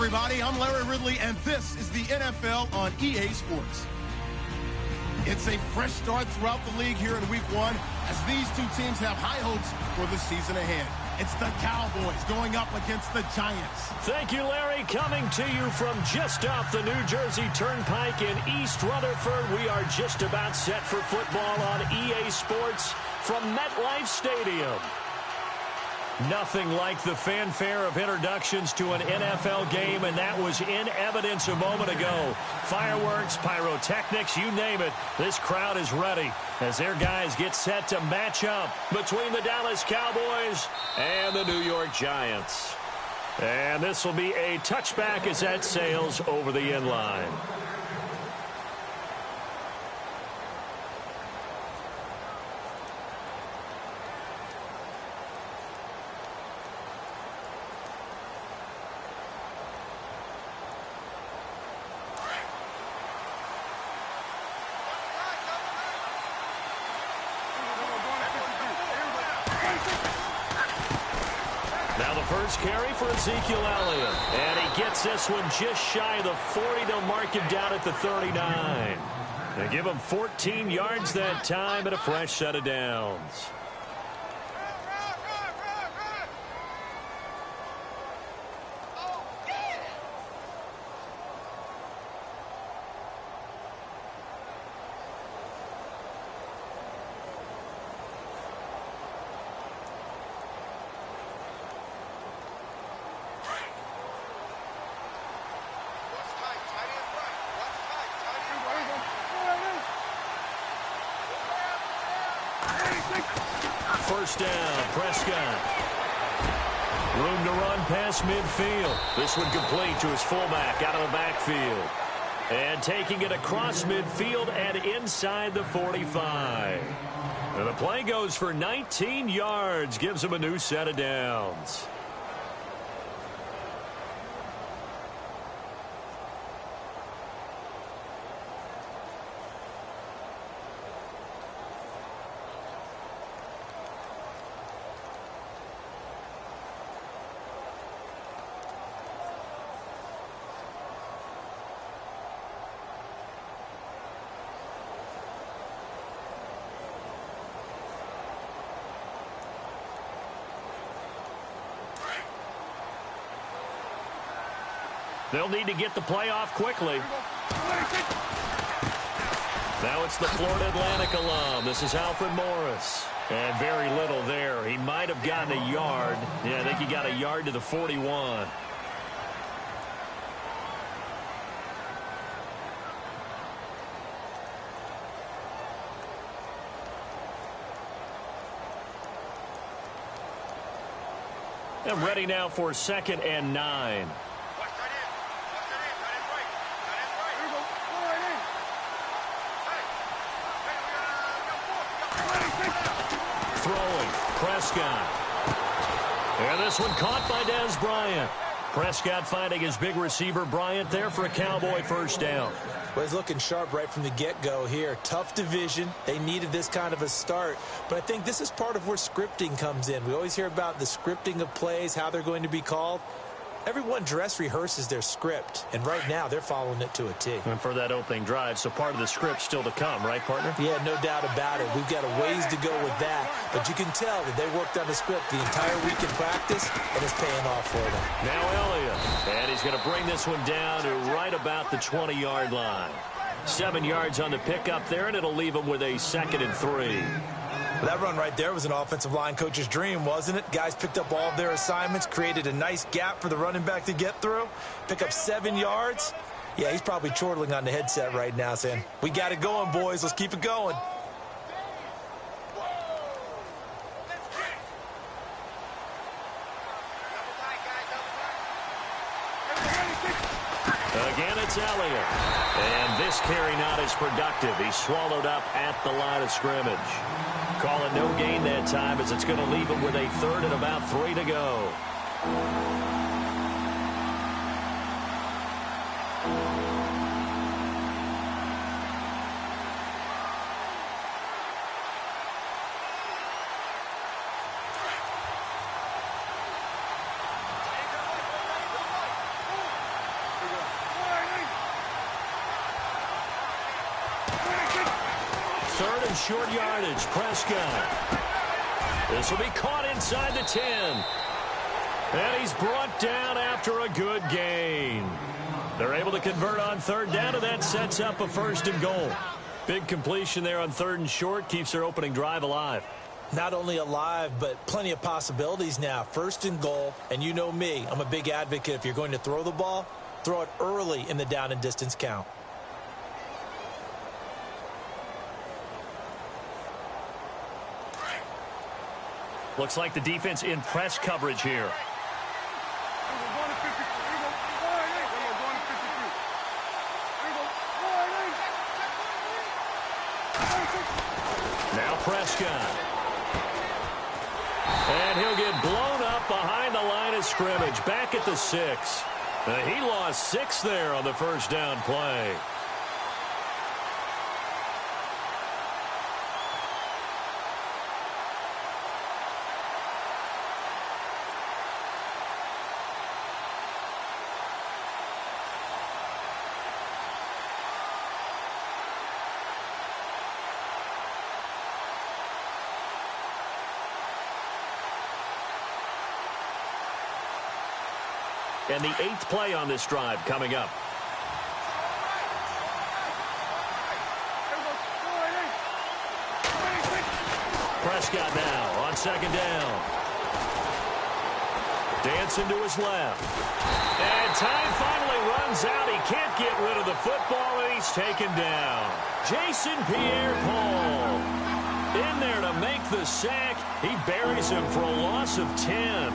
everybody. I'm Larry Ridley, and this is the NFL on EA Sports. It's a fresh start throughout the league here in Week 1 as these two teams have high hopes for the season ahead. It's the Cowboys going up against the Giants. Thank you, Larry. Coming to you from just off the New Jersey Turnpike in East Rutherford. We are just about set for football on EA Sports from MetLife Stadium. Nothing like the fanfare of introductions to an NFL game, and that was in evidence a moment ago. Fireworks, pyrotechnics, you name it. This crowd is ready as their guys get set to match up between the Dallas Cowboys and the New York Giants. And this will be a touchback as that sails over the end line. Now the first carry for Ezekiel Elliott. And he gets this one just shy of the 40. They'll mark him down at the 39. They give him 14 yards that time and a fresh set of downs. First down, Prescott. Room to run past midfield. This one complete to his fullback out of the backfield. And taking it across midfield and inside the 45. And the play goes for 19 yards. Gives him a new set of downs. They'll need to get the play off quickly. Now it's the Florida Atlantic alum. This is Alfred Morris. And very little there. He might have gotten a yard. Yeah, I think he got a yard to the 41. And ready now for 2nd and 9. Throwing, Prescott. And this one caught by Dez Bryant. Prescott finding his big receiver Bryant there for a Cowboy first down. Well, he's looking sharp right from the get-go here. Tough division. They needed this kind of a start. But I think this is part of where scripting comes in. We always hear about the scripting of plays, how they're going to be called. Everyone dress rehearses their script, and right now they're following it to a T. And for that opening drive, so part of the script still to come, right, partner? Yeah, no doubt about it. We've got a ways to go with that, but you can tell that they worked on the script the entire week in practice, and it's paying off for them. Now Elliott, and he's going to bring this one down to right about the 20-yard line. 7 yards on the pickup there, and it'll leave him with a 2nd and 3. Well, that run right there was an offensive line coach's dream, wasn't it? Guys picked up all of their assignments, created a nice gap for the running back to get through, pick up 7 yards. Yeah, he's probably chortling on the headset right now saying, we got it going, boys. Let's keep it going. Again, it's Elliott. And this carry not as productive. He's swallowed up at the line of scrimmage. Call it no gain that time as it's going to leave him with a 3rd and about 3 to go. third and short yardage. Prescott. This will be caught inside the 10. And he's brought down after a good gain. They're able to convert on third down, and that sets up a 1st and goal. Big completion there on 3rd and short. Keeps their opening drive alive. Not only alive, but plenty of possibilities now. 1st and goal, and you know me. I'm a big advocate. If you're going to throw the ball, throw it early in the down and distance count. Looks like the defense in press coverage here. Now Prescott. And he'll get blown up behind the line of scrimmage. Back at the 6. He lost 6 there on the 1st down play. And the 8th play on this drive coming up. Prescott now on 2nd down. Dancing to his left. And time finally runs out. He can't get rid of the football, and he's taken down. Jason Pierre-Paul in there to make the sack. He buries him for a loss of 10.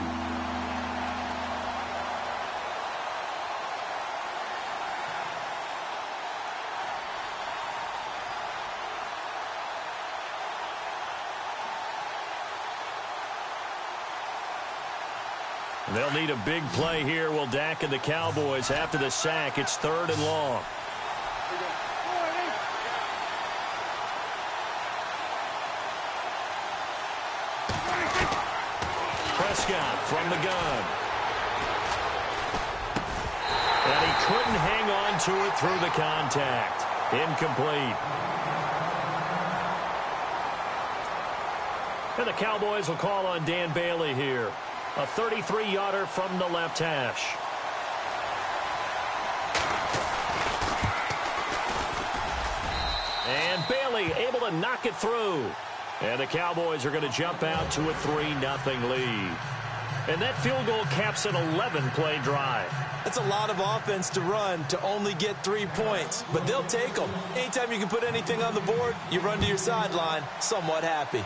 They'll need a big play here. Will Dak and the Cowboys after the sack. It's 3rd and long. Prescott from the gun. And he couldn't hang on to it through the contact. Incomplete. And the Cowboys will call on Dan Bailey here. A 33-yarder from the left hash. And Bailey able to knock it through. And the Cowboys are going to jump out to a 3-0 lead. And that field goal caps an 11-play drive. That's a lot of offense to run to only get 3 points. But they'll take them. Anytime you can put anything on the board, you run to your sideline somewhat happy.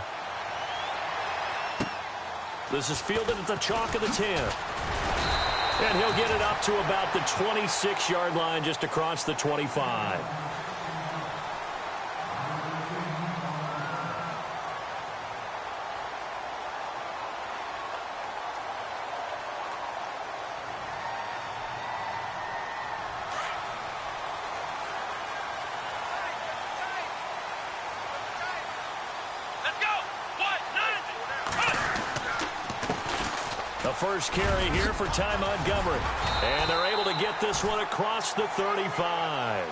This is fielded at the chalk of the 10. And he'll get it up to about the 26-yard line, just across the 25. First carry here for Ty Montgomery. And they're able to get this one across the 35.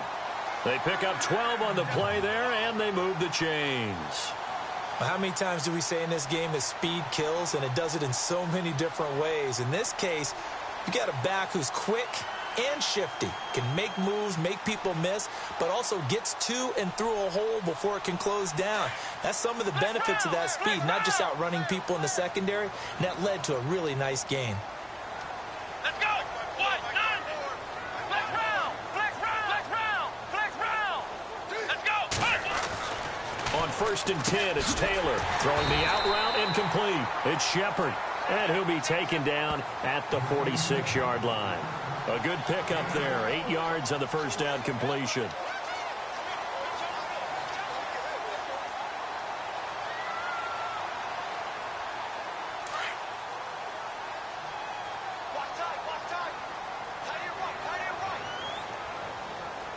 They pick up 12 on the play there, and they move the chains. How many times do we say in this game that speed kills, and it does it in so many different ways? In this case, you got a back who's quick and shifty, can make moves, make people miss, but also gets to and through a hole before it can close down. That's some of the benefits of that speed, not just outrunning people in the secondary, and that led to a really nice gain. Let's go! What? Nine! Flex round! Flex round! Flex round! Flex round! Let's go! On 1st and 10, it's Taylor throwing the out route incomplete. It's Shepard, and he'll be taken down at the 46-yard line. A good pickup there. 8 yards on the 1st down completion.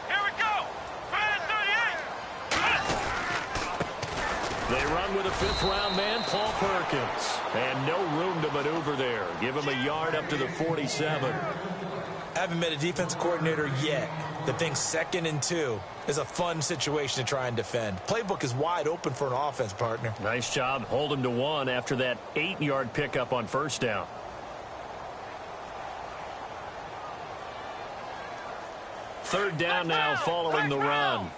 Here we go. They run with a 5th-round man, Paul Perkins. And no room to maneuver there. Give him a yard up to the 47. I haven't met a defensive coordinator yet that thinks 2nd and 2 is a fun situation to try and defend. Playbook is wide open for an offense, partner. Nice job. Hold him to 1 after that 8-yard pickup on first down. Third down now following the run.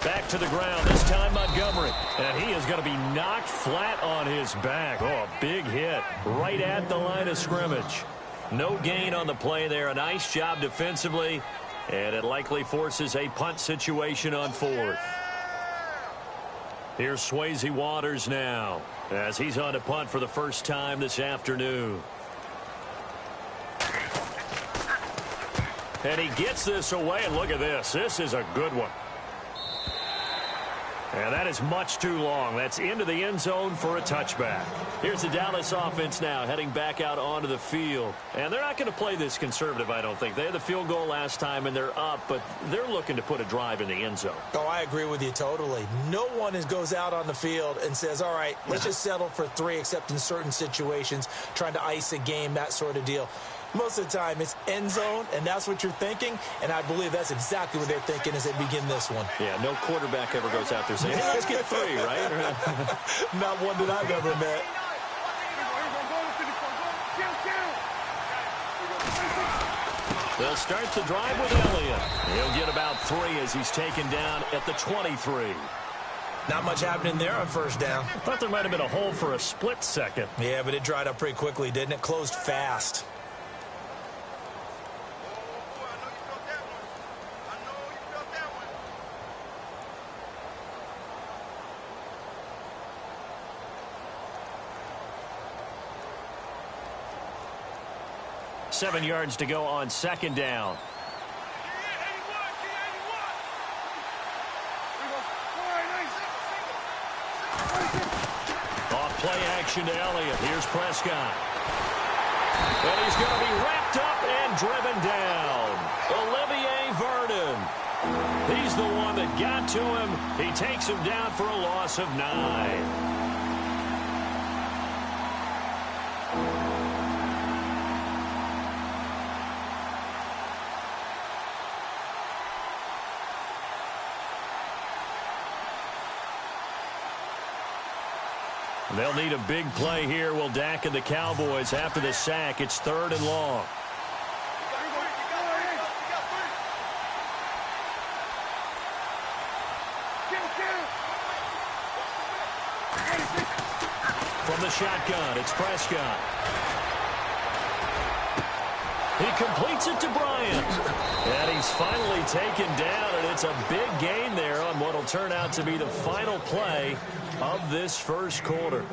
Back to the ground, this time Montgomery. And he is going to be knocked flat on his back. Oh, a big hit right at the line of scrimmage. No gain on the play there. A nice job defensively. And it likely forces a punt situation on 4th. Here's Swayze Waters now as he's on to punt for the first time this afternoon. And he gets this away, and look at this. This is a good one. And that is much too long. That's into the end zone for a touchback. Here's the Dallas offense now heading back out onto the field. And they're not going to play this conservative, I don't think. They had the field goal last time, and they're up, but they're looking to put a drive in the end zone. Oh, I agree with you totally. No one goes out on the field and says, all right, let's just settle for 3, except in certain situations, trying to ice a game, that sort of deal. Most of the time, it's end zone, and that's what you're thinking, and I believe that's exactly what they're thinking as they begin this one. Yeah, no quarterback ever goes out there saying, hey, let's get 3, right? Not one that I've ever met. They'll start the drive with Elliott. He'll get about 3 as he's taken down at the 23. Not much happening there on first down. I thought there might have been a hole for a split second. Yeah, but it dried up pretty quickly, didn't it? Closed fast. Seven yards to go on second down. Off play action to Elliott. Here's Prescott. And he's going to be wrapped up and driven down. Olivier Vernon. He's the one that got to him. He takes him down for a loss of 9. They'll need a big play here. Will Dak and the Cowboys after the sack. It's 3rd and long. From the shotgun, it's Prescott. He completes it to Bryant. And he's finally taken down, and it's a big gain there on what will turn out to be the final play of this first quarter.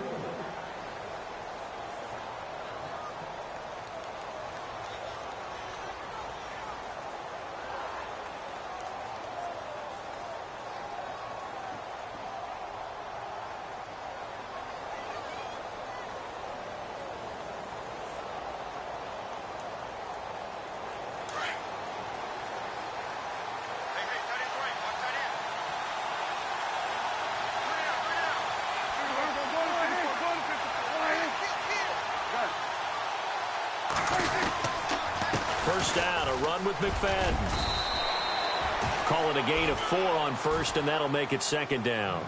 First down, a run with McFadden. Call it a gain of 4 on first, and that'll make it second down.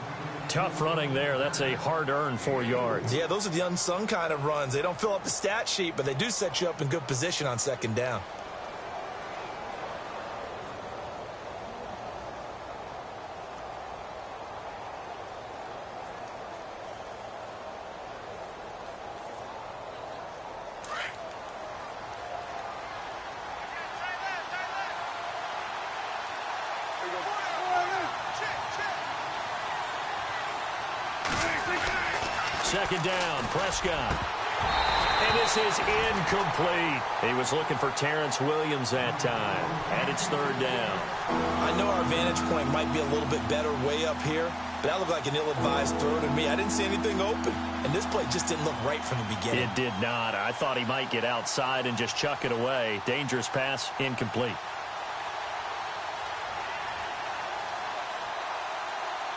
Tough running there. That's a hard-earned 4 yards. Yeah, those are the unsung kind of runs. They don't fill up the stat sheet, but they do set you up in good position on second down. Second down, Prescott. And this is incomplete. He was looking for Terrence Williams that time. And it's 3rd down. I know our vantage point might be a little bit better way up here, but that looked like an ill-advised throw to me. I didn't see anything open. And this play just didn't look right from the beginning. It did not. I thought he might get outside and just chuck it away. Dangerous pass, incomplete.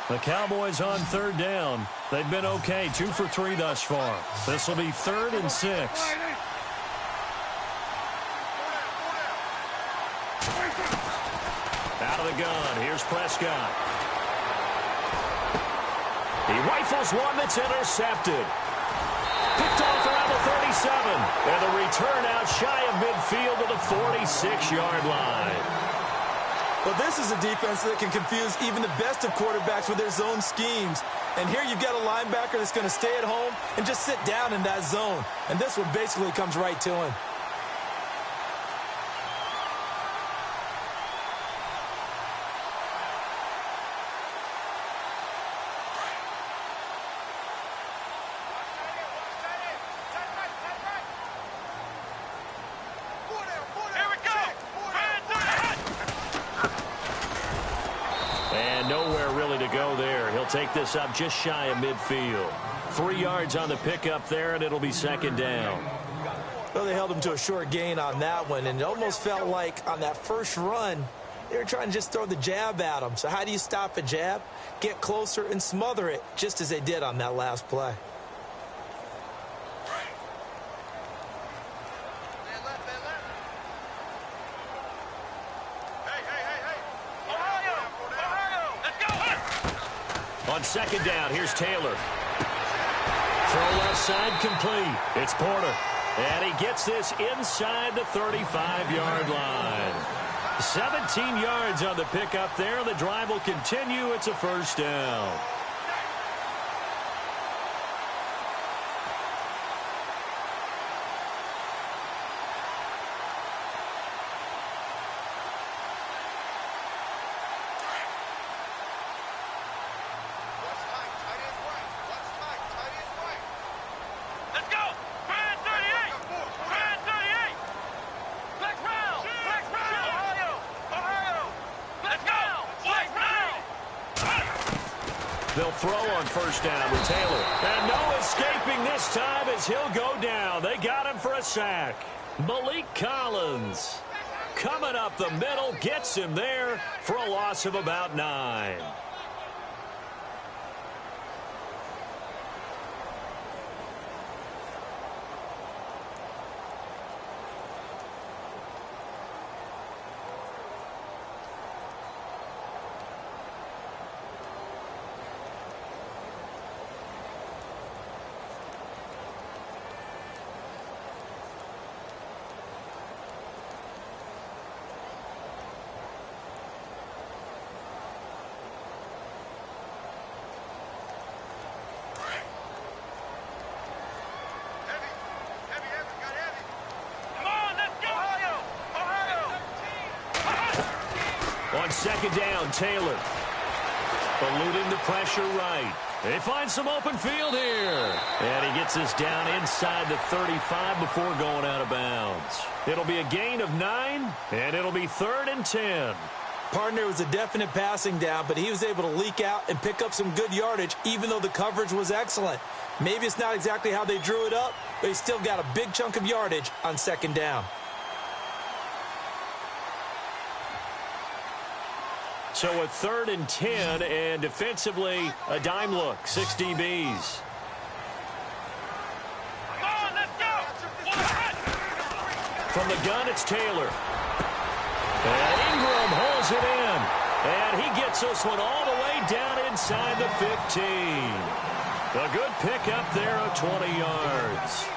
The Cowboys on third down. They've been okay, 2 for 3 thus far. This will be 3rd and 6. Out of the gun, here's Prescott. He rifles one that's intercepted. Picked off around the 37. And the return out shy of midfield to the 46-yard line. Well, this is a defense that can confuse even the best of quarterbacks with their zone schemes. And here you've got a linebacker that's going to stay at home and just sit down in that zone. And this one basically comes right to him. Take this up just shy of midfield. 3 yards on the pickup there, and it'll be 2nd down. Well, they held him to a short gain on that one, and it almost felt like on that first run, they were trying to just throw the jab at him. So how do you stop a jab? Get closer and smother it, just as they did on that last play. On 2nd down, here's Taylor. Throw left side complete. It's Porter. And he gets this inside the 35-yard line. 17 yards on the pickup there. The drive will continue. It's a 1st down. They'll throw on 1st down with Taylor. And no escaping this time as he'll go down. They got him for a sack. Malik Collins coming up the middle, gets him there for a loss of about 9. On 2nd down, Taylor. Eluding the pressure right. They find some open field here. And he gets this down inside the 35 before going out of bounds. It'll be a gain of 9, and it'll be 3rd and 10. Partner was a definite passing down, but he was able to leak out and pick up some good yardage, even though the coverage was excellent. Maybe it's not exactly how they drew it up, but he still got a big chunk of yardage on 2nd down. So a 3rd and 10, and defensively, a dime look, 6 DBs. From the gun, it's Taylor. And Ingram holds it in. And he gets this one all the way down inside the 15. A good pickup there of 20 yards.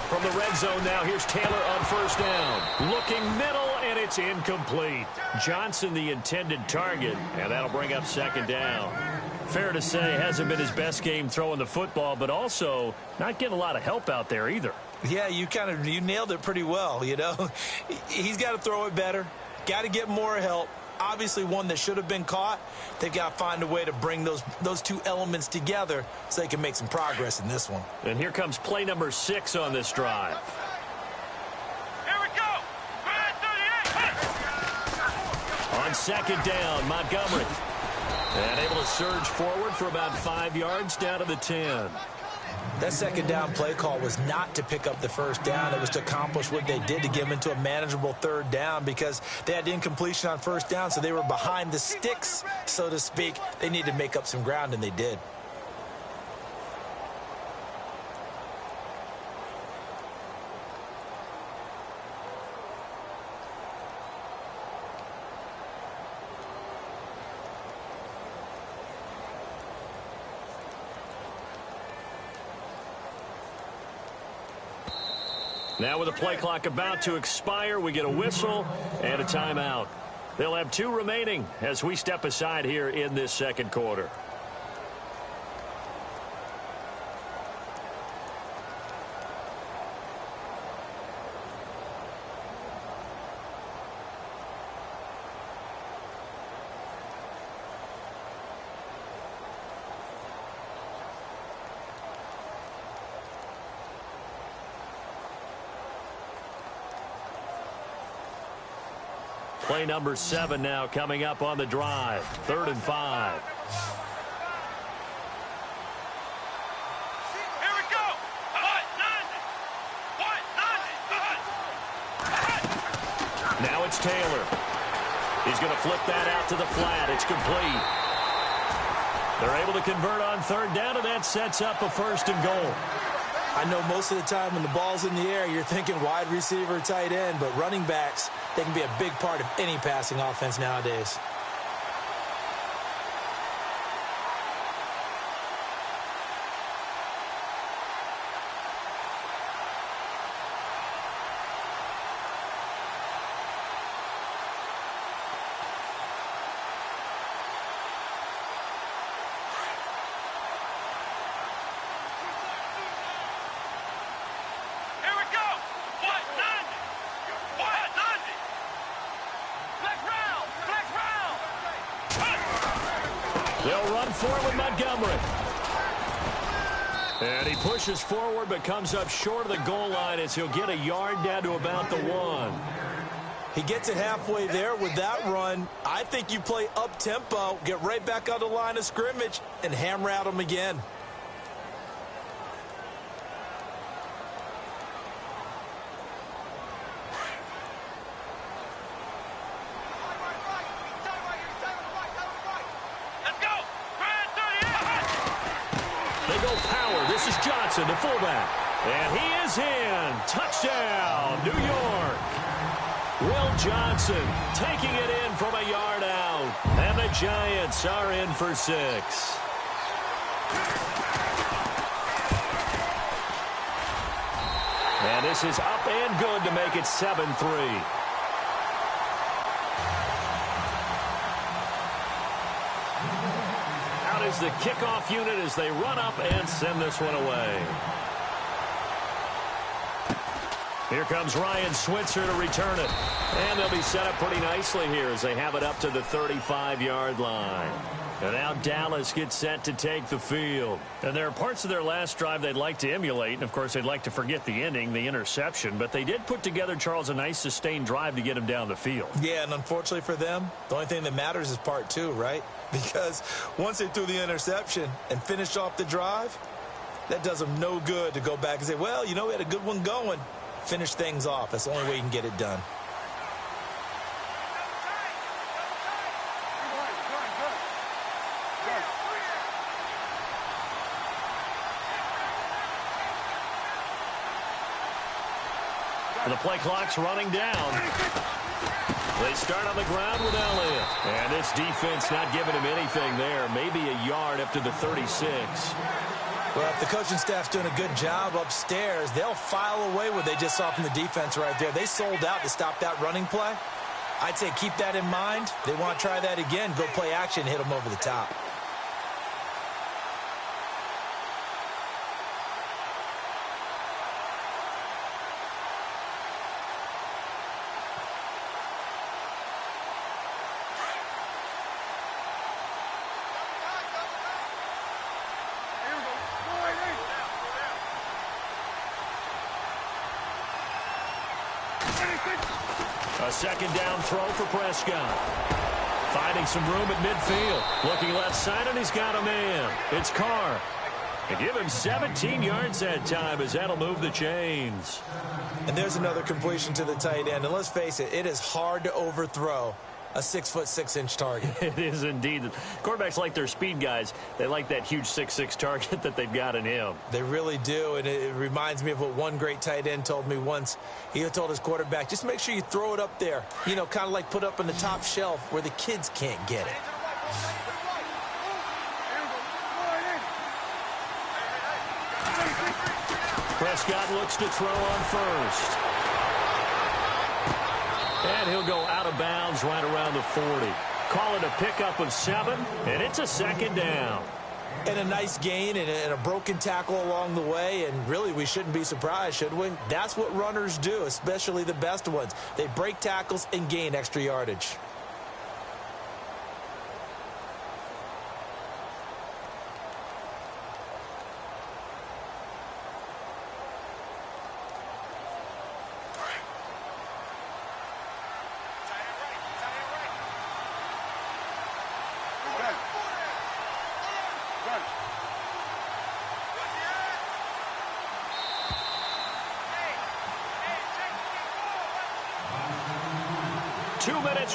From the red zone now, here's Taylor on 1st down. Looking middle, and it's incomplete. Johnson the intended target, and that'll bring up 2nd down. Fair to say, hasn't been his best game throwing the football, but also not getting a lot of help out there either. Yeah, you nailed it pretty well, you know. He's got to throw it better, got to get more help, obviously one that should have been caught. They've got to find a way to bring those two elements together so they can make some progress in this one. And here comes play number 6 on this drive. Here we go. On second down, Montgomery. And able to surge forward for about 5 yards down to the 10. That second down play call was not to pick up the first down. It was to accomplish what they did to get them into a manageable third down because they had incompletion on first down, so they were behind the sticks, so to speak. They needed to make up some ground, and they did. Now with the play clock about to expire, we get a whistle and a timeout. They'll have 2 remaining as we step aside here in this second quarter. Play number 7 now coming up on the drive. 3rd and 5. Here we go. Now it's Taylor. He's going to flip that out to the flat. It's complete. They're able to convert on 3rd down, and that sets up a 1st and goal. I know most of the time when the ball's in the air, you're thinking wide receiver, tight end, but running backs, they can be a big part of any passing offense nowadays. They'll run for it with Montgomery. And he pushes forward but comes up short of the goal line as he'll get a yard down to about the 1. He gets it halfway there with that run. I think you play up-tempo, get right back on the line of scrimmage, and hammer at him again. The fullback. And he is in. Touchdown, New York. Will Johnson taking it in from a yard out. And the Giants are in for 6. And this is up and good to make it 7-3. Is the kickoff unit as they run up and send this one away. Here comes Ryan Switzer to return it. And they'll be set up pretty nicely here as they have it up to the 35-yard line. And now Dallas gets set to take the field. And there are parts of their last drive they'd like to emulate. And, of course, they'd like to forget the ending, the interception. But they did put together, Charles, a nice sustained drive to get him down the field. Yeah, and unfortunately for them, the only thing that matters is part 2, right? Because once they threw the interception and finished off the drive, that does them no good to go back and say, well, you know, we had a good one going. Finish things off. That's the only way you can get it done. The play clock's running down. They start on the ground with Elliott. And this defense not giving him anything there. Maybe a yard up to the 36. Well, if the coaching staff's doing a good job upstairs, they'll file away what they just saw from the defense right there. They sold out to stop that running play. I'd say keep that in mind. They want to try that again. Go play action, hit them over the top. A second down throw for Prescott. Finding some room at midfield. Looking left side, and he's got a man. It's Carr. And give him 17 yards that time, as that'll move the chains. And there's another completion to the tight end. And let's face it, it is hard to overthrow a 6'6" target. It is indeed. Quarterbacks like their speed guys. They like that huge 6'6" target that they've got in him. They really do, and it reminds me of what one great tight end told me once. He told his quarterback, just make sure you throw it up there. You know, kind of like put up on the top shelf where the kids can't get it. Prescott looks to throw on first. And he'll go out of bounds right around the 40. Call it a pickup of 7, and it's a second down. And a nice gain and a broken tackle along the way, and really we shouldn't be surprised, should we? That's what runners do, especially the best ones. They break tackles and gain extra yardage.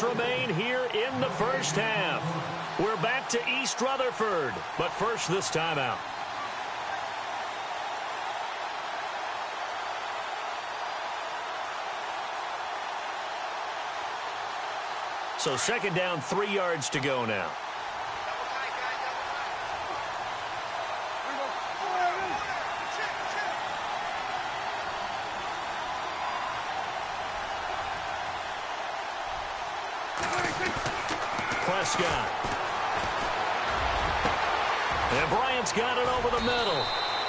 Remain here in the first half. We're back to East Rutherford, but first this timeout. So second down, 3 yards to go now. Prescott. And Bryant's got it over the middle.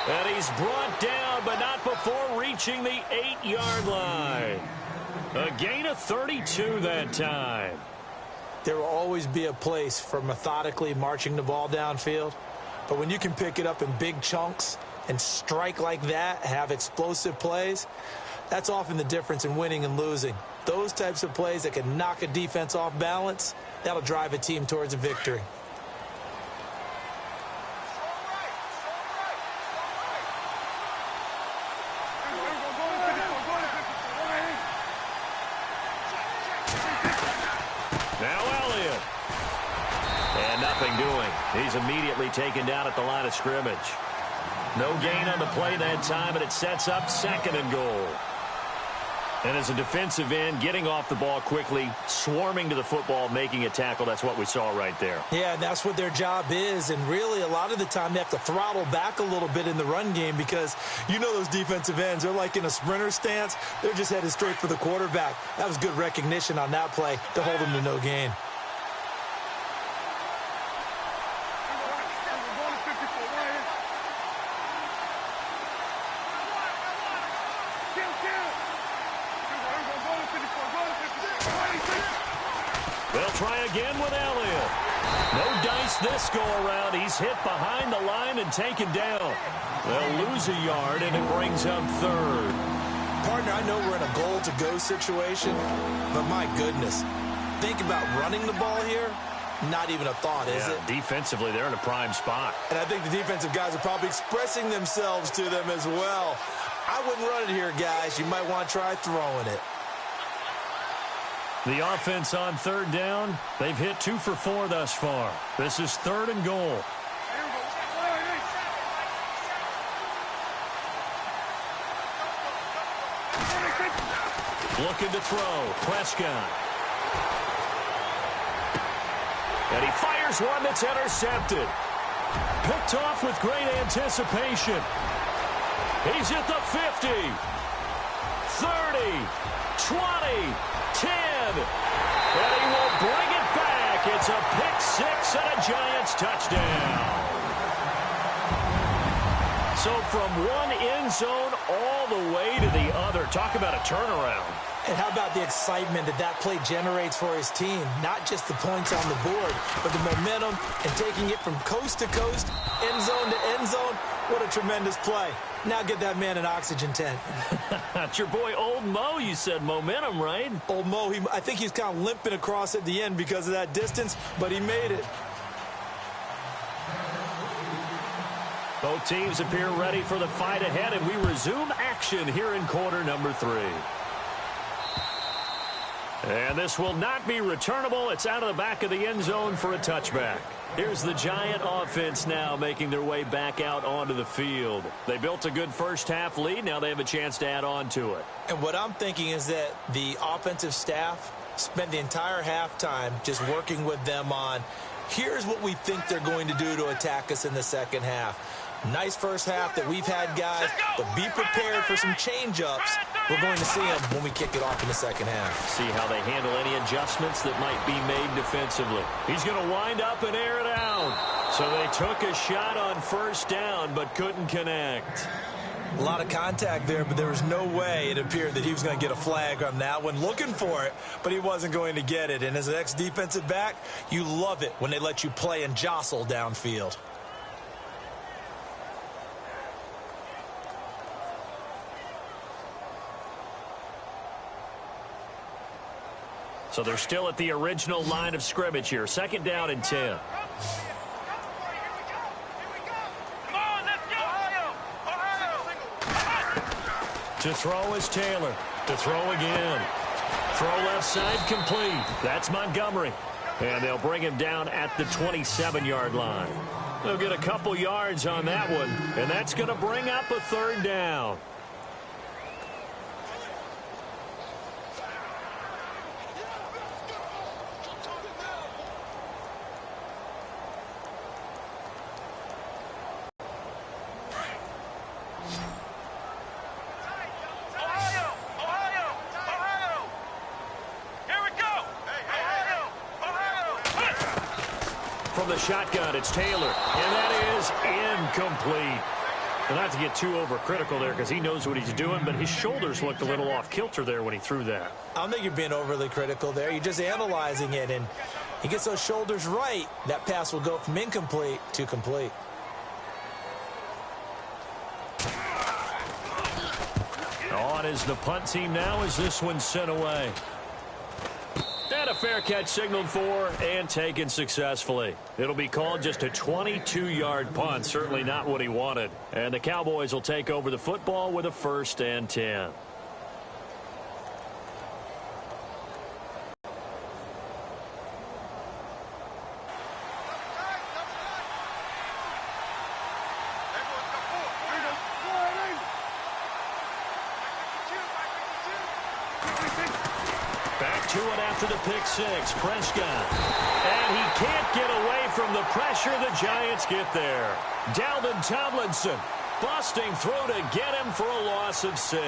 And he's brought down, but not before reaching the 8-yard line. A gain of 32 that time. There will always be a place for methodically marching the ball downfield. But when you can pick it up in big chunks and strike like that, have explosive plays, that's often the difference in winning and losing. Those types of plays that can knock a defense off balance, that'll drive a team towards a victory. Now Elliott. And nothing doing. He's immediately taken down at the line of scrimmage. No gain on the play that time, and it sets up 2nd and goal. And as a defensive end, getting off the ball quickly, swarming to the football, making a tackle, that's what we saw right there. Yeah, that's what their job is. And really, a lot of the time, they have to throttle back a little bit in the run game because you know those defensive ends, they're like in a sprinter stance. They're just headed straight for the quarterback. That was good recognition on that play to hold him to no gain. They'll try again with Elliott. No dice this go-around. He's hit behind the line and taken down. They'll lose a yard, and it brings up 3rd. Partner, I know we're in a goal-to-go situation, but my goodness, think about running the ball here. Not even a thought, is it? Defensively, they're in a prime spot. And I think the defensive guys are probably expressing themselves to them as well. I wouldn't run it here, guys. You might want to try throwing it. The offense on 3rd down, they've hit 2 for 4 thus far. This is 3rd and goal. Looking to throw, Prescott. And he fires one that's intercepted. Picked off with great anticipation. He's at the 50, 30, 20, 10. And he will bring it back. It's a pick 6 and a Giants touchdown. So from one end zone all the way to the other. Talk about a turnaround. And how about the excitement that play generates for his team? Not just the points on the board, but the momentum and taking it from coast to coast, end zone to end zone. What a tremendous play. Now get that man an oxygen tent. That's your boy Old Mo, you said. Momentum, right? Old Mo, I think he's kind of limping across at the end because of that distance, but he made it. Both teams appear ready for the fight ahead, and we resume action here in quarter number 3. And this will not be returnable. It's out of the back of the end zone for a touchback. Here's the Giant offense now making their way back out onto the field. They built a good first-half lead. Now they have a chance to add on to it. And what I'm thinking is that the offensive staff spent the entire halftime just working with them on, here's what we think they're going to do to attack us in the second half. Nice first half that we've had, guys, but be prepared for some change-ups. We're going to see them when we kick it off in the second half. See how they handle any adjustments that might be made defensively. He's going to wind up and air it out. So they took a shot on first down but couldn't connect. A lot of contact there, but there was no way it appeared that he was going to get a flag on that one. Looking for it, but he wasn't going to get it. And as an ex-defensive back, you love it when they let you play and jostle downfield. So they're still at the original line of scrimmage here. Second down and 10. To throw is Taylor. To throw again. Throw left side complete. That's Montgomery. And they'll bring him down at the 27-yard line. They'll get a couple yards on that one. And that's going to bring up a third down. From the shotgun, it's Taylor, and that is incomplete. And not to get too overcritical there because he knows what he's doing, but his shoulders looked a little off kilter there when he threw that. I don't think you're being overly critical there. You're just analyzing it, and he gets those shoulders right. That pass will go from incomplete to complete. On is the punt team now as this one's sent away. And a fair catch signaled for and taken successfully. It'll be called just a 22-yard punt. Certainly not what he wanted. And the Cowboys will take over the football with a 1st and 10. Back to it after the pick six. Prescott. And he can't get away from the pressure. The Giants get there. Dalvin Tomlinson busting through to get him for a loss of 6.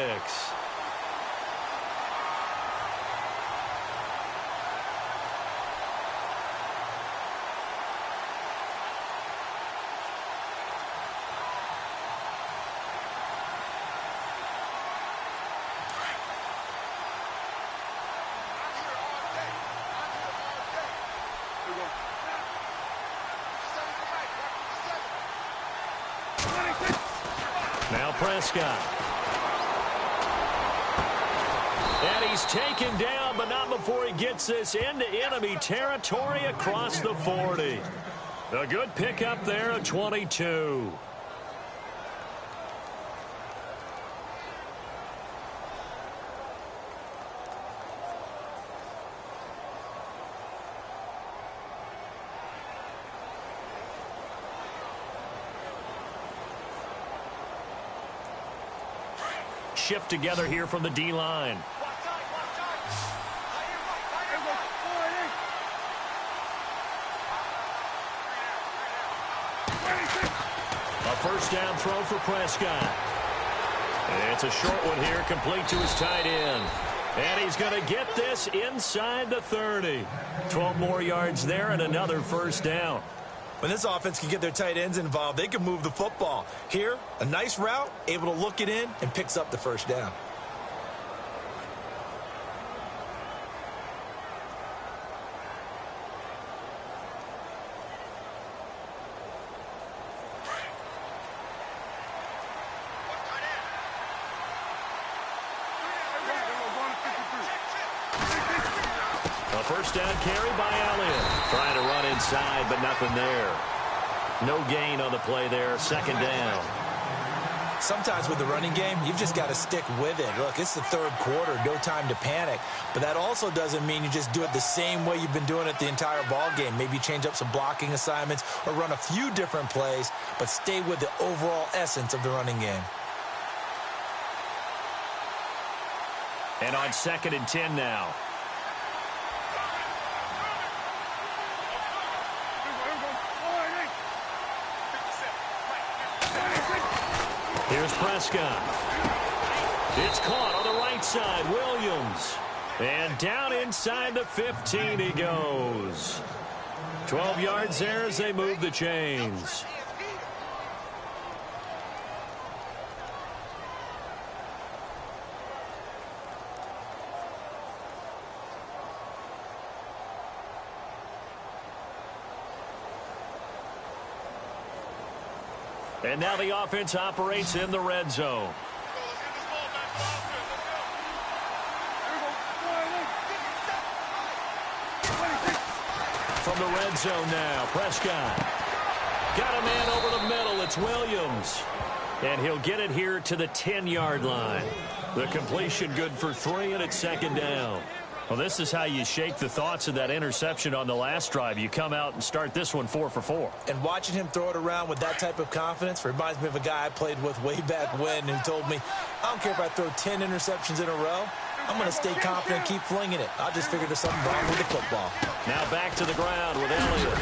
Now Prescott. And he's taken down, but not before he gets this into enemy territory across the 40. A good pickup there at 22. Shift together here from the D-line. A first down throw for Prescott. And it's a short one here, complete to his tight end. And he's going to get this inside the 30. 12 more yards there and another first down. When this offense can get their tight ends involved, they can move the football. Here, a nice route, able to look it in, and picks up the first down. A first down carry by Elliott. Trying to run inside, but nothing there. No gain on the play there. Second down. Sometimes with the running game, you've just got to stick with it. Look, it's the third quarter, no time to panic. But that also doesn't mean you just do it the same way you've been doing it the entire ball game. Maybe change up some blocking assignments or run a few different plays, but stay with the overall essence of the running game. And on 2nd and 10 now. Here's Prescott. It's caught on the right side. Williams. And down inside the 15 he goes. 12 yards there as they move the chains. And now the offense operates in the red zone. From the red zone now, Prescott. Got a man over the middle. It's Williams. And he'll get it here to the 10-yard line. The completion good for 3, and it's 2nd down. Well, this is how you shake the thoughts of that interception on the last drive. You come out and start this one 4 for 4. And watching him throw it around with that type of confidence reminds me of a guy I played with way back when who told me, I don't care if I throw 10 interceptions in a row. I'm going to stay confident and keep flinging it. I just figured there's something wrong with the football. Now back to the ground with Elliott.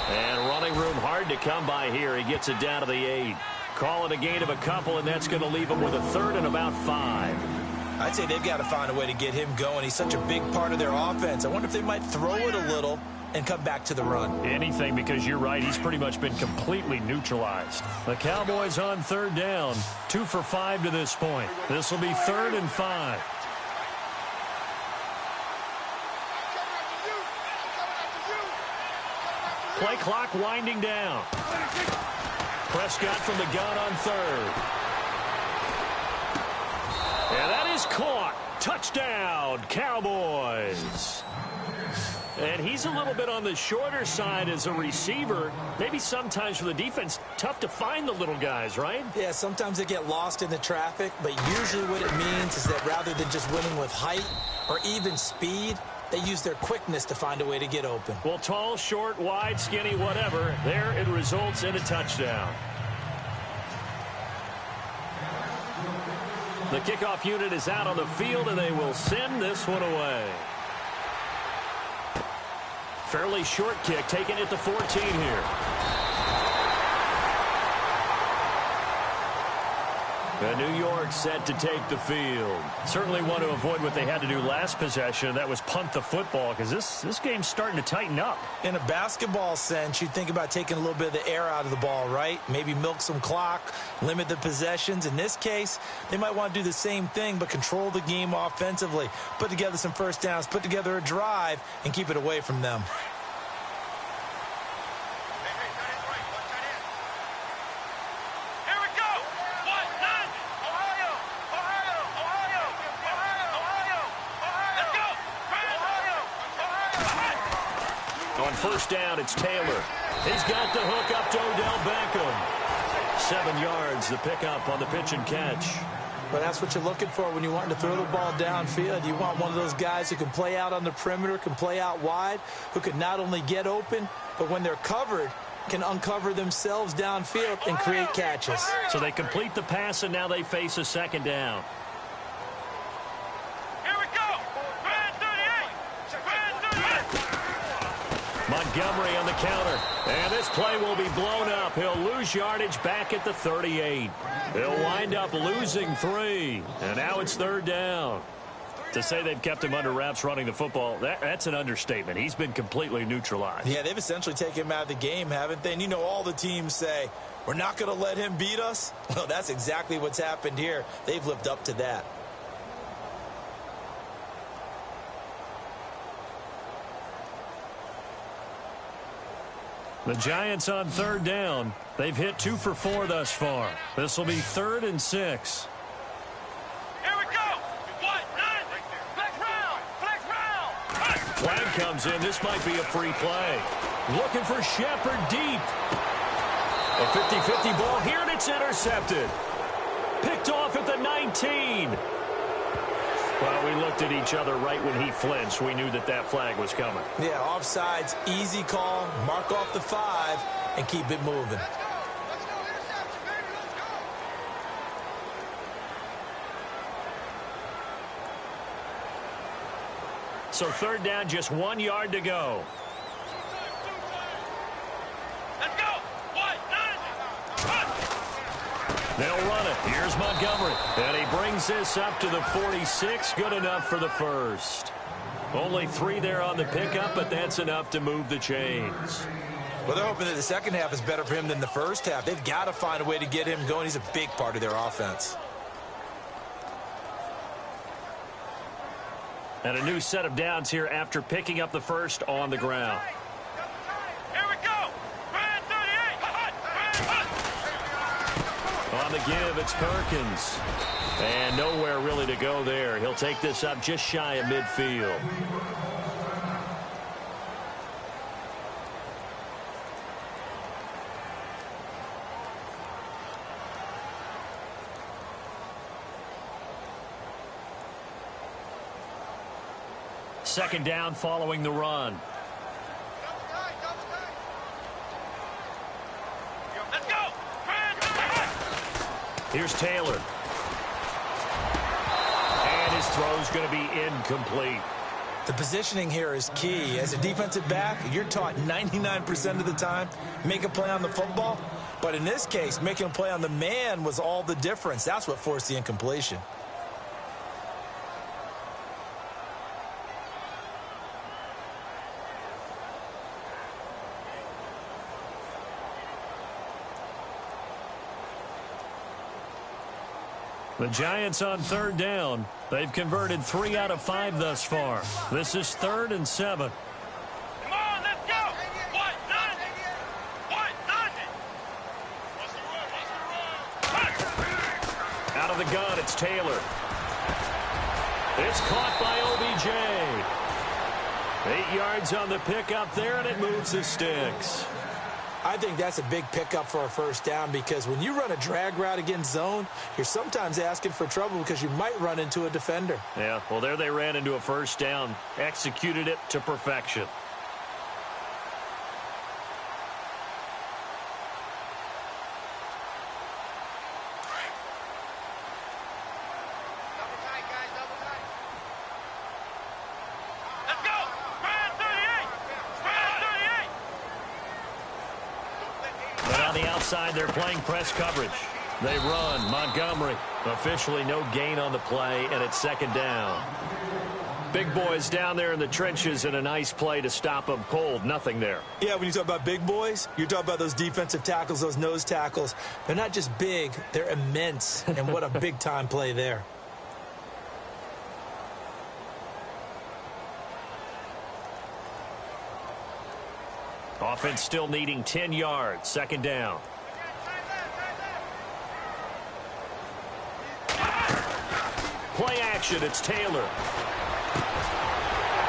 And running room hard to come by here. He gets it down to the 8. Call it a gain of a couple, and that's going to leave him with a 3rd and about 5. I'd say they've got to find a way to get him going. He's such a big part of their offense. I wonder if they might throw it a little and come back to the run. Anything, because you're right. He's pretty much been completely neutralized. The Cowboys on 3rd down. 2 for 5 to this point. This will be 3rd and 5. Play clock winding down. Prescott from the gun on 3rd. And that is caught. Touchdown, Cowboys. And he's a little bit on the shorter side as a receiver. Maybe sometimes for the defense, tough to find the little guys, right? Yeah, sometimes they get lost in the traffic, but usually what it means is that rather than just winning with height or even speed, they use their quickness to find a way to get open. Well, tall, short, wide, skinny, whatever, there it results in a touchdown. The kickoff unit is out on the field, and they will send this one away. Fairly short kick, taking it to 14 here. And New York set to take the field. Certainly want to avoid what they had to do last possession. That was punt the football, because this game's starting to tighten up. In a basketball sense, you think about taking a little bit of the air out of the ball, right? Maybe milk some clock, limit the possessions. In this case, they might want to do the same thing, but control the game offensively. Put together some first downs, put together a drive, and keep it away from them. First down, it's Taylor. He's got the hook up to Odell Beckham. 7 yards, the pickup on the pitch and catch. But that's what you're looking for when you want to throw the ball downfield. You want one of those guys who can play out on the perimeter, can play out wide, who can not only get open, but when they're covered, can uncover themselves downfield and create catches. So they complete the pass, and now they face a 2nd down. Montgomery on the counter, and this play will be blown up. He'll lose yardage back at the 38. He'll wind up losing 3, and now it's 3rd down. To say they've kept him under wraps running the football, that's an understatement. He's been completely neutralized. Yeah, they've essentially taken him out of the game, haven't they? And you know, all the teams say, we're not going to let him beat us. Well, that's exactly what's happened here. They've lived up to that. The Giants on 3rd down. They've hit 2 for 4 thus far. This will be 3rd and 6. Here we go. What? None. Flex round. Flex round. Flag comes in. This might be a free play. Looking for Shepard deep. A 50-50 ball here, and it's intercepted. Picked off at the 19. Well, we looked at each other right when he flinched. We knew that that flag was coming. Yeah, offsides, easy call. Mark off the 5 and keep it moving. So third down, just 1 yard to go. Let's go. They'll run it. Here's Montgomery. And he brings this up to the 46. Good enough for the first. Only 3 there on the pickup, but that's enough to move the chains. Well, they're hoping that the second half is better for him than the first half. They've got to find a way to get him going. He's a big part of their offense. And a new set of downs here after picking up the first on the ground. Here we go. Brand 38. On the give, it's Perkins. And nowhere really to go there. He'll take this up just shy of midfield. Second down following the run. Let's go. Here's Taylor. And his throw's going to be incomplete. The positioning here is key. As a defensive back, you're taught 99% of the time, make a play on the football. But in this case, making a play on the man was all the difference. That's what forced the incompletion. The Giants on third down. They've converted 3 out of 5 thus far. This is 3rd and 7. Come on, let's go. What? Nothing. What? Nothing. What's the run? Out of the gun, it's Taylor. It's caught by OBJ. 8 yards on the pickup there, and it moves the sticks. I think that's a big pickup for a first down because when you run a drag route against zone, you're sometimes asking for trouble because you might run into a defender. Yeah, well, there they ran into a first down, executed it to perfection. Let's go. Brand 38. Brand 38. But on the outside, they're playing press coverage. They run. Montgomery. Officially no gain on the play, and it's second down. Big boys down there in the trenches, and a nice play to stop them cold. Nothing there. Yeah, when you talk about big boys, you're talking about those defensive tackles, those nose tackles. They're not just big, they're immense, and what a big-time play there. Offense still needing 10 yards. Second down. Play action. It's Taylor.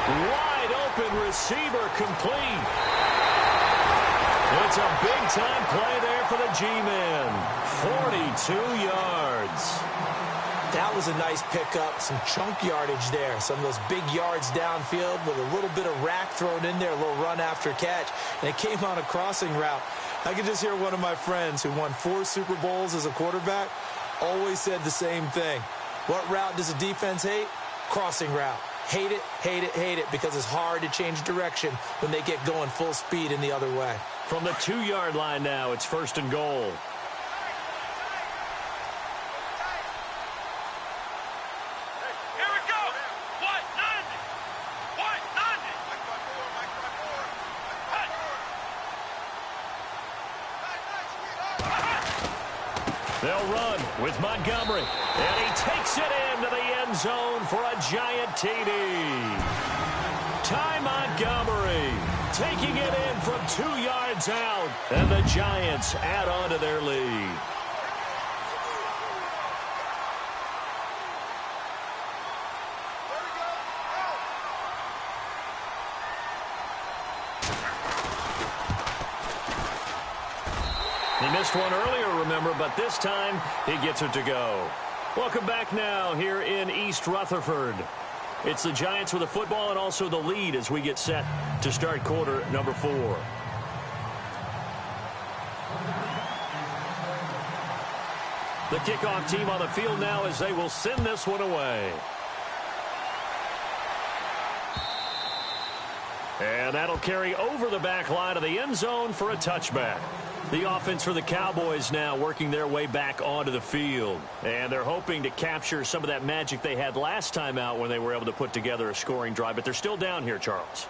Wide open receiver complete. It's a big-time play there for the G-men. 42 yards. That was a nice pickup, some chunk yardage there. Some of those big yards downfield with a little bit of rack thrown in there, a little run after catch. And it came on a crossing route. I could just hear one of my friends who won 4 Super Bowls as a quarterback always said the same thing. What route does a defense hate? Crossing route. Hate it, hate it, hate it, because it's hard to change direction when they get going full speed in the other way. From the 2-yard line now, it's 1st and goal. Here we go. What? Nothing. What? Nothing. They'll run with Montgomery. And he takes it into the end zone for a Giant TD. Ty Montgomery taking it in from 2 yards out. And the Giants add on to their lead. He missed one earlier, remember, but this time he gets it to go. Welcome back now here in East Rutherford. It's the Giants with the football and also the lead as we get set to start quarter number 4. The kickoff team on the field now as they will send this one away. And that'll carry over the back line of the end zone for a touchback. The offense for the Cowboys now working their way back onto the field. And they're hoping to capture some of that magic they had last time out when they were able to put together a scoring drive. But they're still down here, Charles.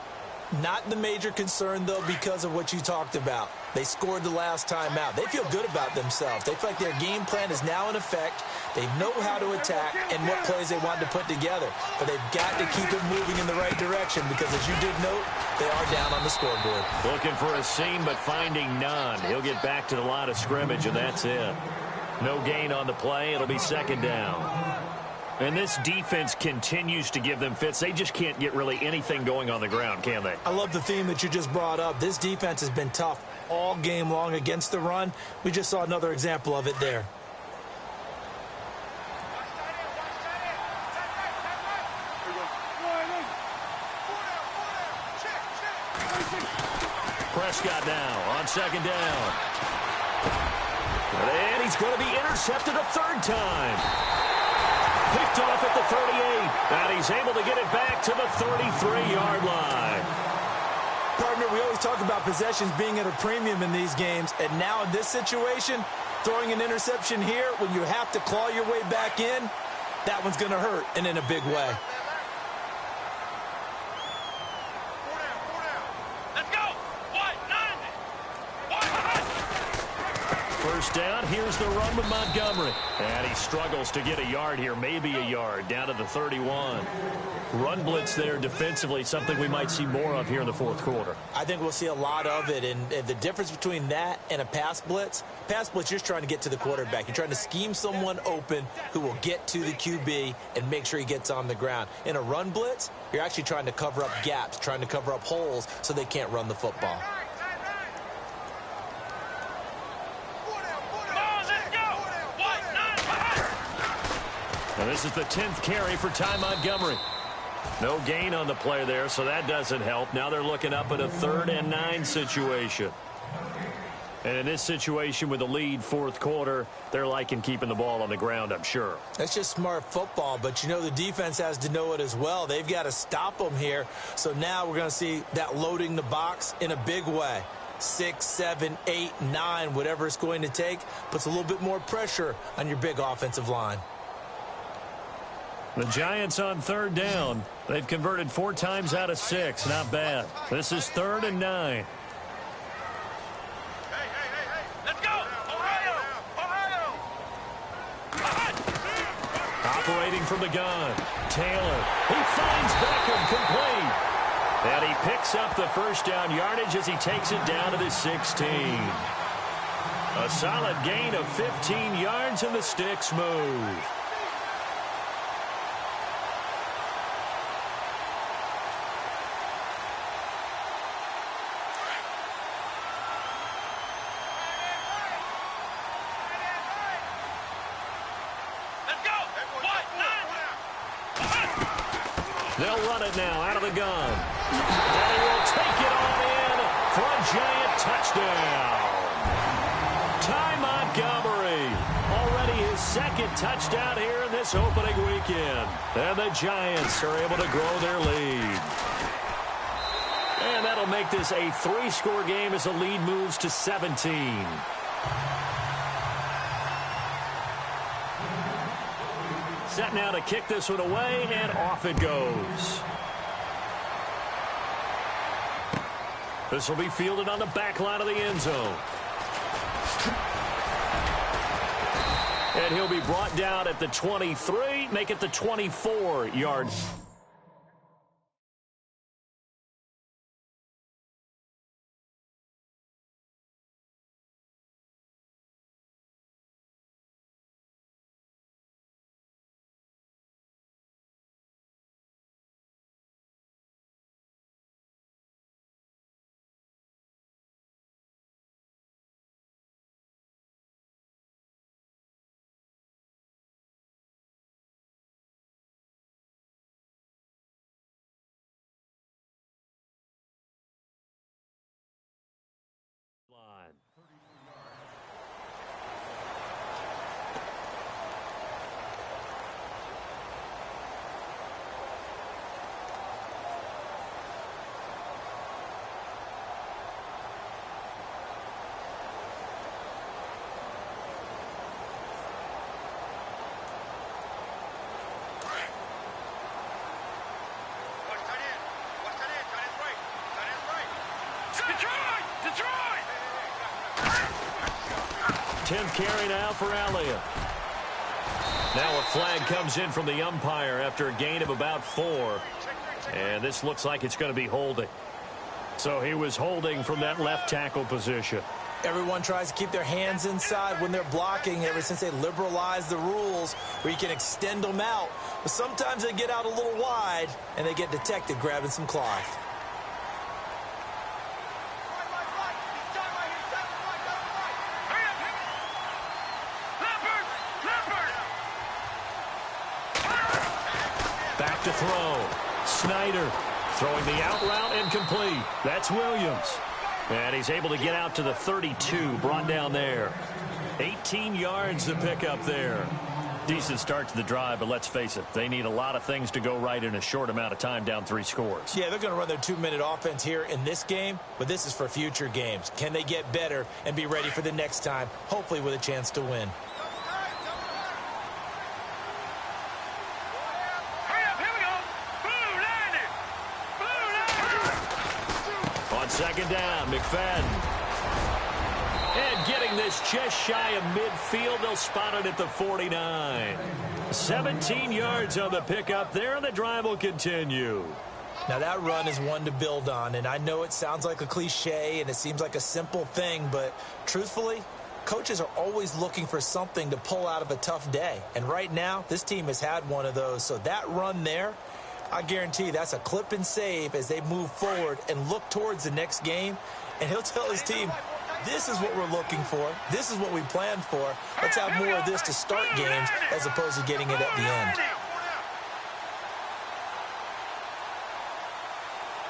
Not the major concern, though, because of what you talked about. They scored the last time out. They feel good about themselves. They feel like their game plan is now in effect. They know how to attack and what plays they want to put together. But they've got to keep it moving in the right direction because, as you did note, they are down on the scoreboard. Looking for a seam, but finding none. He'll get back to the line of scrimmage, and that's it. No gain on the play. It'll be second down. And this defense continues to give them fits. They just can't get really anything going on the ground, can they? I love the theme that you just brought up. This defense has been tough all game long against the run. We just saw another example of it there. Prescott now on second down. And he's going to be intercepted a third time. Picked off at the 38, and he's able to get it back to the 33-yard line. Partner, we always talk about possessions being at a premium in these games, and now in this situation, throwing an interception here when you have to claw your way back in, that one's going to hurt, and in a big way. Let's go. White, 90. White. First down, here's the run with Montgomery. And he struggles to get a yard here, maybe a yard, down to the 31. Run blitz there defensively, something we might see more of here in the fourth quarter. I think we'll see a lot of it, and the difference between that and a pass blitz, you're just trying to get to the quarterback. You're trying to scheme someone open who will get to the QB and make sure he gets on the ground. In a run blitz, you're actually trying to cover up gaps, trying to cover up holes so they can't run the football. And this is the 10th carry for Ty Montgomery. No gain on the play there, so that doesn't help. Now they're looking up at a 3rd and 9 situation. And in this situation with the lead fourth quarter, they're liking keeping the ball on the ground, I'm sure. That's just smart football, but you know the defense has to know it as well. They've got to stop them here. So now we're going to see that loading the box in a big way. 6, 7, 8, 9, whatever it's going to take, puts a little bit more pressure on your big offensive line. The Giants on third down. They've converted 4 times out of 6. Not bad. This is 3rd and 9. Hey. Let's go. Ohio. Operating from the gun. Taylor. He finds Beckham complete. And he picks up the first down yardage as he takes it down to the 16. A solid gain of 15 yards and the sticks move. They'll run it now out of the gun. And he will take it on in for a Giant touchdown. Ty Montgomery, already his 2nd touchdown here in this opening weekend. And the Giants are able to grow their lead. And that'll make this a 3-score game as the lead moves to 17. Set now to kick this one away, and off it goes. This will be fielded on the back line of the end zone. And he'll be brought down at the 23, make it the 24-yard. Detroit! Detroit! 10th carry now for Elliott. Now a flag comes in from the umpire after a gain of about 4. And this looks like it's going to be holding. So he was holding from that left tackle position. Everyone tries to keep their hands inside when they're blocking ever since they liberalized the rules where you can extend them out. But sometimes they get out a little wide and they get detected grabbing some cloth. Back to throw. Snyder throwing the out route and complete. That's Williams. And he's able to get out to the 32, brought down there. 18 yards to pick up there. Decent start to the drive, but let's face it, they need a lot of things to go right in a short amount of time, down 3 scores. Yeah, they're going to run their 2-minute offense here in this game, but this is for future games. Can they get better and be ready for the next time, hopefully with a chance to win? Second down, McFadden. And getting this just shy of midfield, they'll spot it at the 49. 17 yards on the pickup there, and the drive will continue. Now that run is one to build on, and I know it sounds like a cliche and it seems like a simple thing, but truthfully, coaches are always looking for something to pull out of a tough day. And right now, this team has had one of those, so that run there, I guarantee that's a clip and save as they move forward and look towards the next game. And he'll tell his team, this is what we're looking for. This is what we planned for. Let's have more of this to start games as opposed to getting it at the end.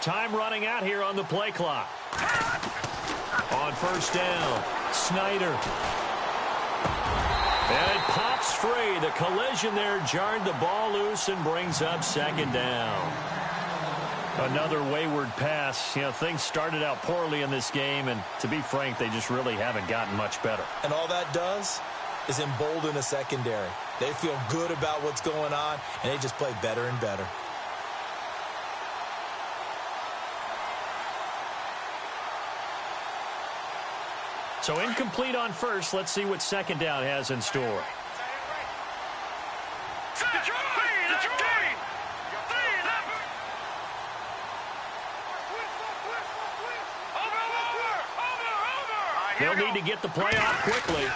Time running out here on the play clock. On first down, Snyder. And it pops free. The collision there jarred the ball loose and brings up second down. Another wayward pass. You know, things started out poorly in this game, and to be frank, they just really haven't gotten much better. And all that does is embolden the secondary. They feel good about what's going on, and they just play better and better. So incomplete on first. Let's see what second down has in store. They'll need to get the play off quickly.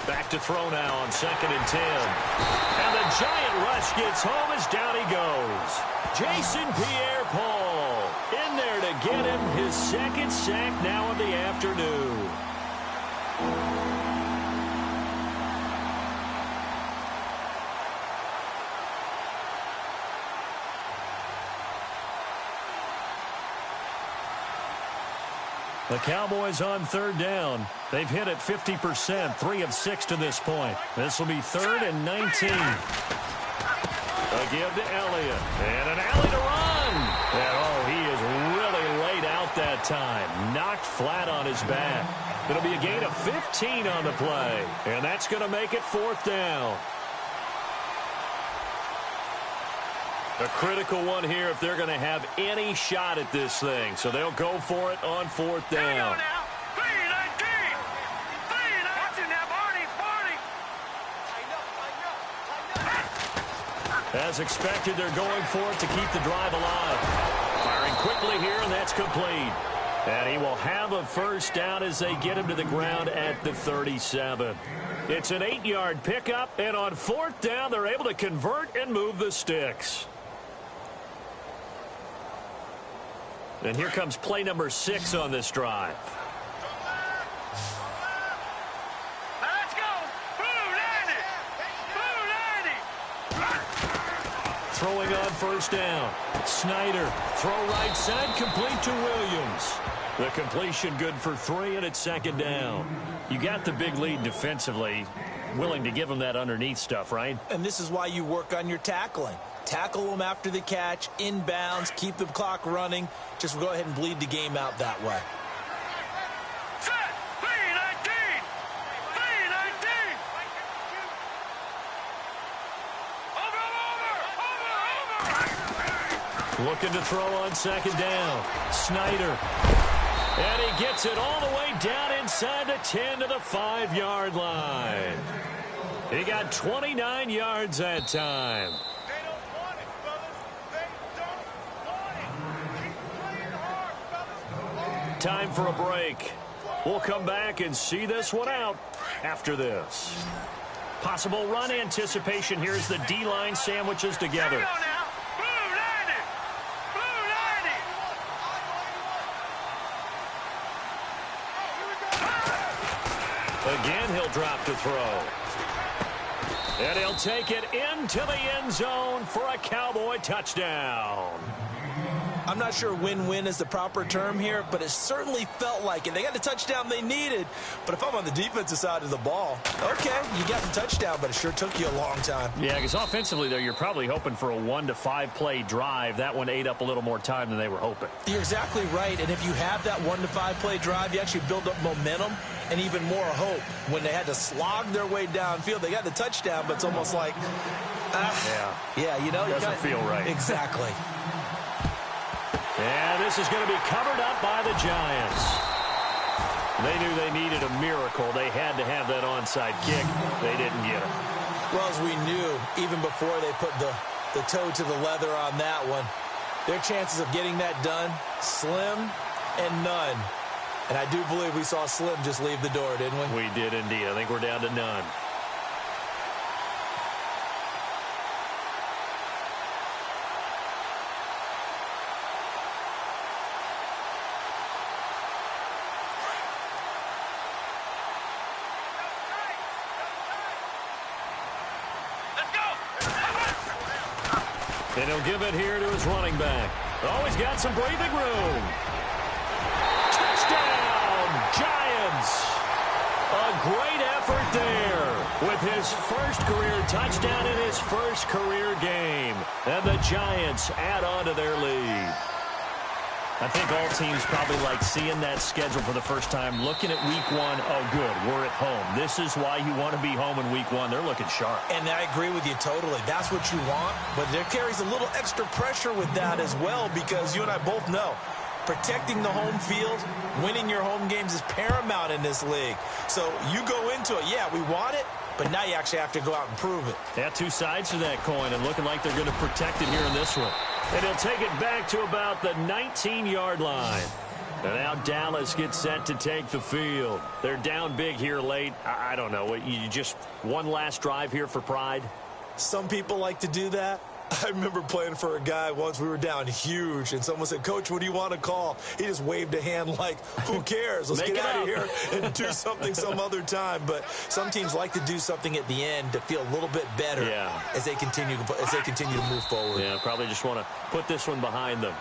Back to throw now on 2nd and 10. And the giant rush gets home as down he goes. Jason Pierre-Paul in there to get him his 2nd sack now of the afternoon. The Cowboys on 3rd down. They've hit it 50%, 3 of 6 to this point. This will be 3rd and 19. A give to Elliott. And an alley to run. And oh, he is really laid out that time. Knocked flat on his back. It'll be a gain of 15 on the play. And that's going to make it 4th down. A critical one here if they're going to have any shot at this thing. So they'll go for it on 4th down. As expected, they're going for it to keep the drive alive. Firing quickly here, and that's complete. And he will have a 1st down as they get him to the ground at the 37. It's an 8-yard pickup, and on 4th down, they're able to convert and move the sticks. And here comes play number 6 on this drive. Let's go. Throwing on 1st down. Snyder, throw right side, complete to Williams. The completion good for 3, and it's 2nd down. You got the big lead defensively. Willing to give them that underneath stuff, right? And this is why you work on your tackling. Tackle them after the catch, inbounds, keep the clock running. Just go ahead and bleed the game out that way. Looking to throw on 2nd down. Snyder. And he gets it all the way down inside the 10 to the 5-yard line. He got 29 yards that time. They don't want it, fellas. They don't want it. Keep playing hard, fellas. Time for a break. We'll come back and see this one out after this. Possible run anticipation. Here's the D-line sandwiches together. Here we go now. Blue landing. Blue landing. Again, he'll drop to throw. And he'll take it into the end zone for a Cowboy touchdown. I'm not sure win-win is the proper term here, but it certainly felt like it. They got the touchdown they needed, but if I'm on the defensive side of the ball, okay, you got the touchdown, but it sure took you a long time. Yeah, because offensively, though, you're probably hoping for a 1 to 5 play drive. That one ate up a little more time than they were hoping. You're exactly right, and if you have that 1 to 5 play drive, you actually build up momentum and even more hope. When they had to slog their way downfield, they got the touchdown, but it's almost like, yeah, you know, doesn't feel right. Exactly. And this is going to be covered up by the Giants. They knew they needed a miracle. They had to have that onside kick. They didn't get it. Well, as we knew, even before they put the toe to the leather on that one, their chances of getting that done, slim and none. And I do believe we saw Slim just leave the door, didn't we? We did indeed. I think we're down to none. And he'll give it here to his running back. Oh, he's got some breathing room. Touchdown, Giants. A great effort there with his first career touchdown in his first career game. And the Giants add on to their lead. I think all teams probably like seeing that schedule for the first time, looking at week 1. Oh, good, we're at home. This is why you want to be home in week 1. They're looking sharp. And I agree with you totally. That's what you want. But there carries a little extra pressure with that as well, because you and I both know protecting the home field, winning your home games is paramount in this league. So you go into it, yeah, we want it, but now you actually have to go out and prove it. Yeah, two sides to that coin, and looking like they're going to protect it here in this one. And he'll take it back to about the 19-yard line. And now Dallas gets set to take the field. They're down big here late. I don't know. You just one last drive here for pride? Some people like to do that. I remember playing for a guy once. We were down huge, and someone said, "Coach, what do you want to call?" He just waved a hand like, who cares? Let's get out of here and do something some other time. But some teams like to do something at the end to feel a little bit better as they continue to move forward. Yeah, probably just want to put this one behind them.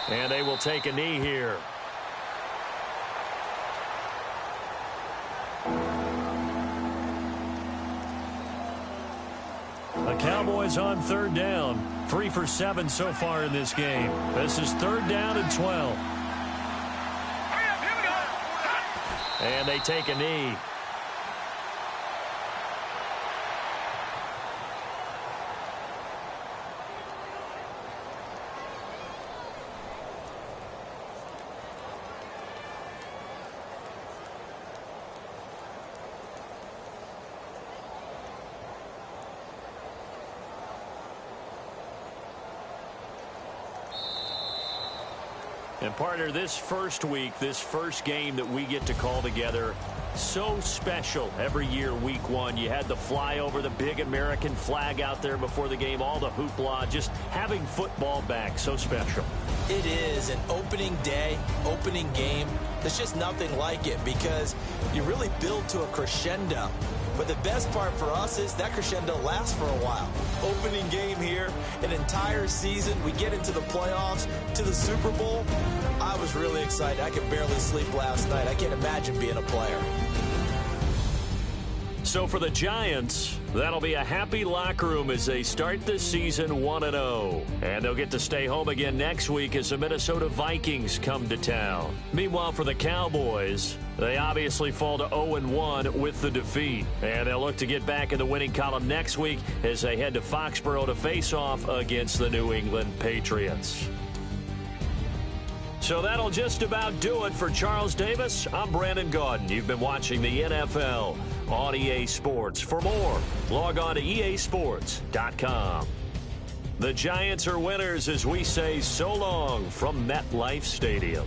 And they will take a knee here. The Cowboys on third down. 3 for 7 so far in this game. This is third down and 12. And they take a knee. And partner, this first week, this first game that we get to call together, so special every year, week 1. You had the flyover, the big American flag out there before the game, all the hoopla, just having football back, so special. It is an opening day, opening game. There's just nothing like it because you really build to a crescendo. But the best part for us is that crescendo lasts for a while. Opening game here, an entire season. We get into the playoffs, to the Super Bowl. I was really excited. I could barely sleep last night. I can't imagine being a player. So for the Giants, that'll be a happy locker room as they start this season 1-0. And they'll get to stay home again next week as the Minnesota Vikings come to town. Meanwhile, for the Cowboys, they obviously fall to 0-1 with the defeat. And they'll look to get back in the winning column next week as they head to Foxborough to face off against the New England Patriots. So that'll just about do it for Charles Davis. I'm Brandon Gaudin. You've been watching the NFL on EA Sports. For more, log on to easports.com. The Giants are winners as we say so long from MetLife Stadium.